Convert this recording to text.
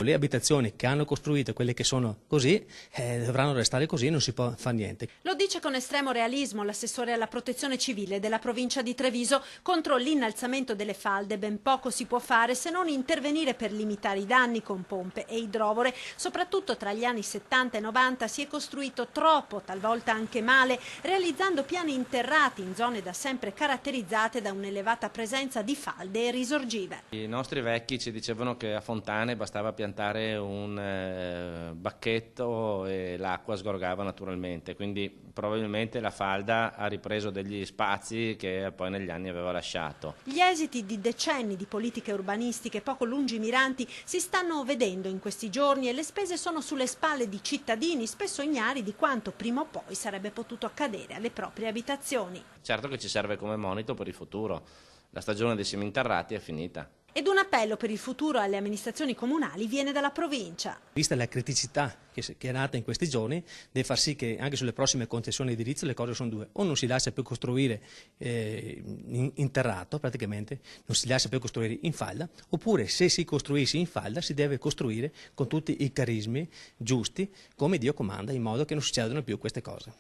Le abitazioni che hanno costruito, quelle che sono così, dovranno restare così, non si può fare niente. Lo dice con estremo realismo l'assessore alla protezione civile della provincia di Treviso. Contro l'innalzamento delle falde ben poco si può fare se non intervenire per limitare i danni con pompe e idrovore. Soprattutto tra gli anni 70 e 90 si è costruito troppo, talvolta anche male, realizzando piani interrati in zone da sempre caratterizzate da un'elevata presenza di falde e risorgive. I nostri vecchi ci dicevano che a Fontane bastava piantare un bacchetto e l'acqua sgorgava naturalmente, quindi probabilmente la falda ha ripreso degli spazi che poi negli anni aveva lasciato. Gli esiti di decenni di politiche urbanistiche poco lungimiranti si stanno vedendo in questi giorni e le spese sono sulle spalle di cittadini spesso ignari di quanto prima o poi sarebbe potuto accadere alle proprie abitazioni. Certo che ci serve come monito per il futuro, la stagione dei seminterrati è finita. Ed un appello per il futuro alle amministrazioni comunali viene dalla provincia. Vista la criticità che è nata in questi giorni, deve far sì che anche sulle prossime concessioni edilizie le cose sono due: o non si lascia più costruire interrato, praticamente non si lascia più costruire in falda, oppure se si costruisce in falda si deve costruire con tutti i carismi giusti come Dio comanda, in modo che non succedano più queste cose.